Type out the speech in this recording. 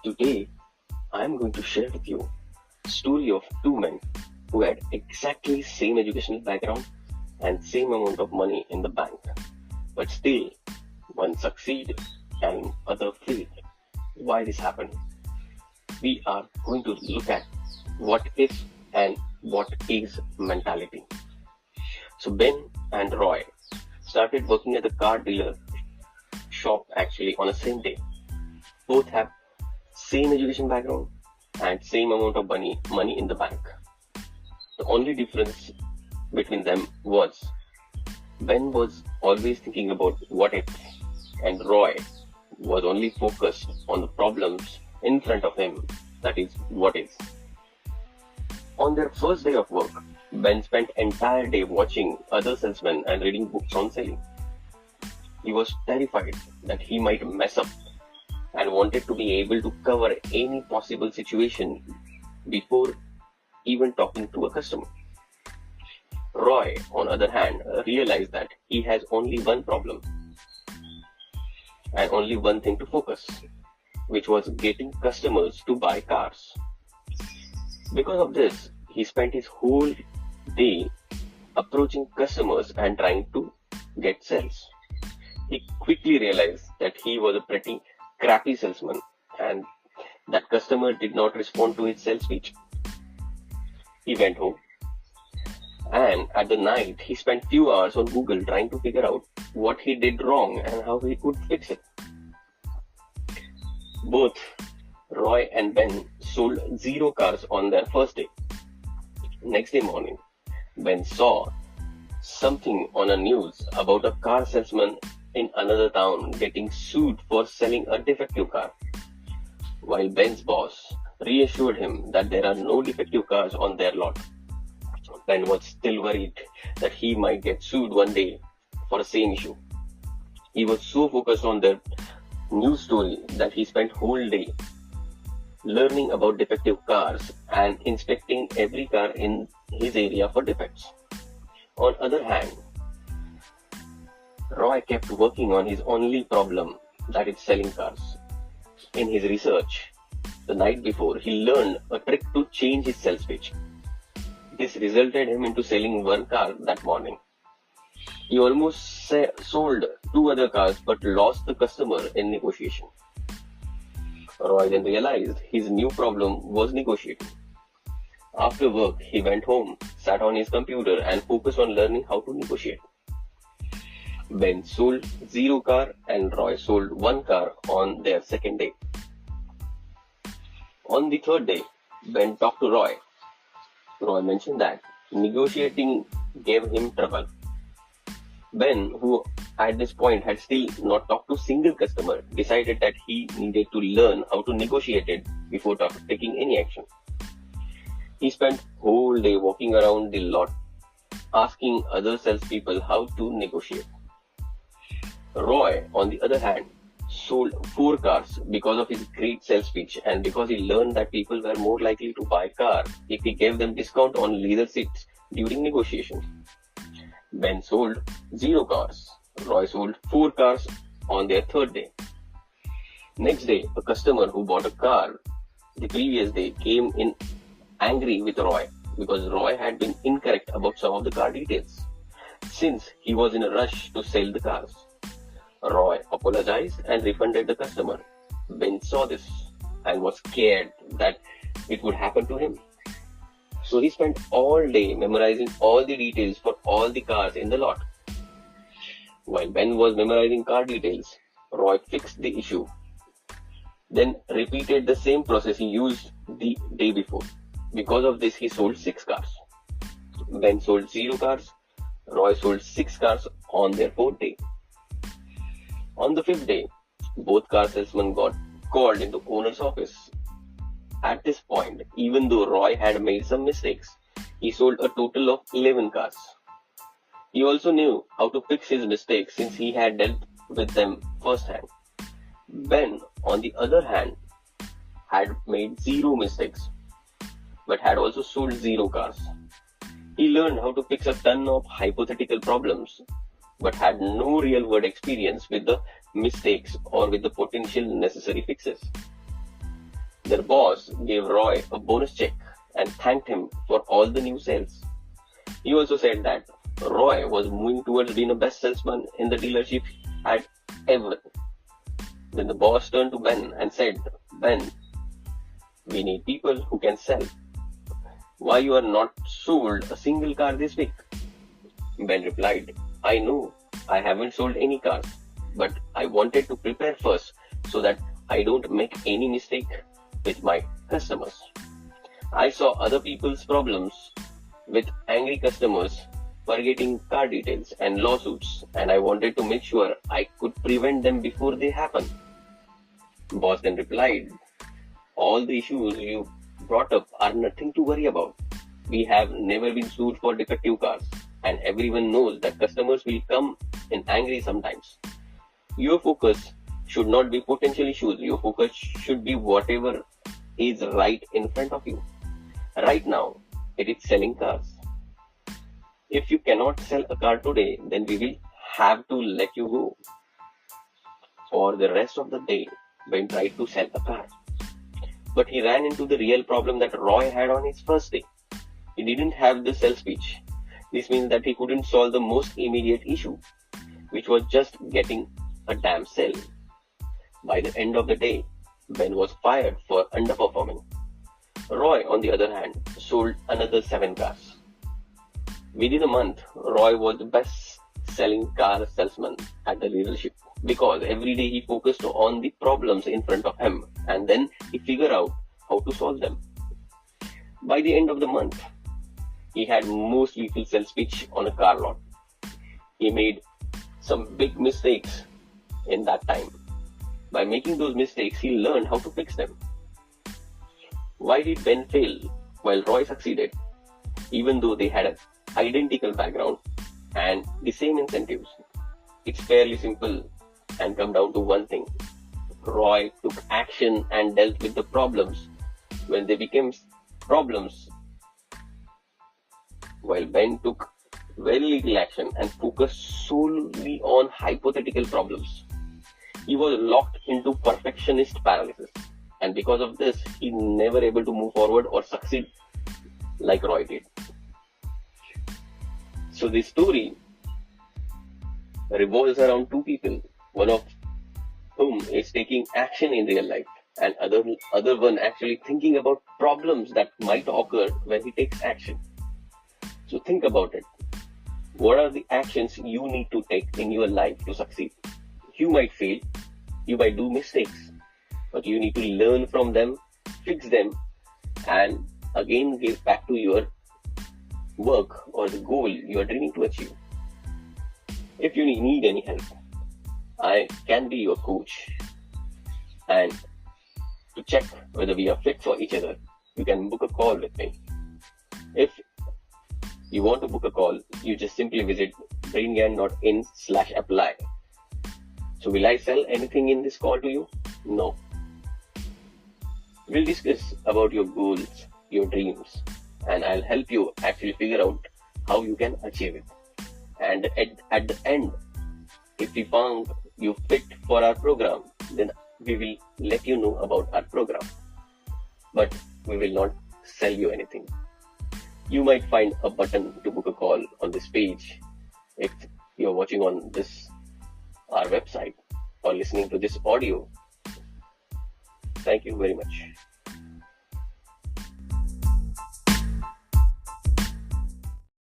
Today, I am going to share with you a story of two men who had exactly same educational background and same amount of money in the bank, but still one succeeded and other failed. Why this happened? We are going to look at what if and what is mentality. So Ben and Roy started working at the car dealer shop actually on the same day. Both have same education background and same amount of money in the bank. The only difference between them was Ben was always thinking about what if, and Roy was only focused on the problems in front of him, that is, what is. On their first day of work, Ben spent entire day watching other salesmen and reading books on selling. He was terrified that he might mess up and wanted to be able to cover any possible situation before even talking to a customer. Roy, on the other hand, realized that he has only one problem and only one thing to focus, which was getting customers to buy cars. Because of this, he spent his whole day approaching customers and trying to get sales. He quickly realized that he was a pretty crappy salesman and that customer did not respond to his sales pitch. He went home and at the night he spent few hours on Google trying to figure out what he did wrong and how he could fix it. Both Roy and Ben sold 0 cars on their first day. Next day morning, Ben saw something on the news about a car salesman in another town getting sued for selling a defective car. While Ben's boss reassured him that there are no defective cars on their lot, Ben was still worried that he might get sued one day for the same issue. He was so focused on their news story that he spent whole day learning about defective cars and inspecting every car in his area for defects. On other hand, Roy kept working on his only problem, that is selling cars. In his research, the night before, he learned a trick to change his sales pitch. This resulted him into selling 1 car that morning. He almost sold 2 other cars but lost the customer in negotiation. Roy then realized his new problem was negotiating. After work, he went home, sat on his computer and focused on learning how to negotiate. Ben sold 0 car and Roy sold 1 car on their second day. On the third day, Ben talked to Roy. Roy mentioned that negotiating gave him trouble. Ben, who at this point had still not talked to single customer, decided that he needed to learn how to negotiate it before taking any action. He spent whole day walking around the lot, asking other salespeople how to negotiate. Roy, on the other hand, sold 4 cars because of his great sales pitch and because he learned that people were more likely to buy a car if he gave them discount on leather seats during negotiation. Ben sold 0 cars. Roy sold 4 cars on their third day. Next day, a customer who bought a car the previous day came in angry with Roy because Roy had been incorrect about some of the car details, since he was in a rush to sell the cars. Roy apologized and refunded the customer. Ben saw this and was scared that it would happen to him. So he spent all day memorizing all the details for all the cars in the lot. While Ben was memorizing car details, Roy fixed the issue, then repeated the same process he used the day before. Because of this, he sold 6 cars. Ben sold 0 cars. Roy sold 6 cars on their 4th day. On the 5th day, both car salesmen got called into owner's office. At this point, even though Roy had made some mistakes, he sold a total of 11 cars. He also knew how to fix his mistakes since he had dealt with them firsthand. Ben, on the other hand, had made 0 mistakes, but had also sold 0 cars. He learned how to fix a ton of hypothetical problems, but had no real-world experience with the mistakes or with the potential necessary fixes. Their boss gave Roy a bonus check and thanked him for all the new sales. He also said that Roy was moving towards being the best salesman in the dealership had ever. Then the boss turned to Ben and said, Ben, we need people who can sell. Why you are not sold a single car this week? Ben replied, I know I haven't sold any cars, but I wanted to prepare first so that I don't make any mistake with my customers. I saw other people's problems with angry customers forgetting car details and lawsuits, and I wanted to make sure I could prevent them before they happen. Boss then replied, all the issues you brought up are nothing to worry about. We have never been sued for defective cars, and everyone knows that customers will come in angry sometimes. Your focus should not be potential issues. Your focus should be whatever is right in front of you. Right now, it is selling cars. If you cannot sell a car today, then we will have to let you go. For the rest of the day, Ben tried to sell a car. But he ran into the real problem that Roy had on his first day. He didn't have the sales pitch. This means that he couldn't solve the most immediate issue, which was just getting a damn sale. By the end of the day, Ben was fired for underperforming. Roy, on the other hand, sold another 7 cars. Within a month, Roy was the best-selling car salesman at the dealership because every day he focused on the problems in front of him and then he figured out how to solve them. By the end of the month, he had most lethal sales pitch on a car lot. He made some big mistakes in that time. By making those mistakes, he learned how to fix them. Why did Ben fail while Roy succeeded? Even though they had an identical background and the same incentives. It's fairly simple and come down to one thing. Roy took action and dealt with the problems when they became problems, while Ben took very little action and focused solely on hypothetical problems. He was locked into perfectionist paralysis, and because of this, he never able to move forward or succeed like Roy did. So this story revolves around 2 people, one of whom is taking action in real life, and other one actually thinking about problems that might occur when he takes action. So think about it. What are the actions you need to take in your life to succeed? You might fail, you might do mistakes, but you need to learn from them, fix them, and again give back to your work or the goal you are dreaming to achieve. If you need any help, I can be your coach. And to check whether we are fit for each other, you can book a call with me. If you want to book a call, you just simply visit braingyan.in/apply. So will I sell anything in this call to you? No. We'll discuss about your goals, your dreams, and I'll help you actually figure out how you can achieve it. And at the end, if we found you fit for our program, then we will let you know about our program. But we will not sell you anything. You might find a button to book a call on this page if you're watching on our website or listening to this audio. Thank you very much.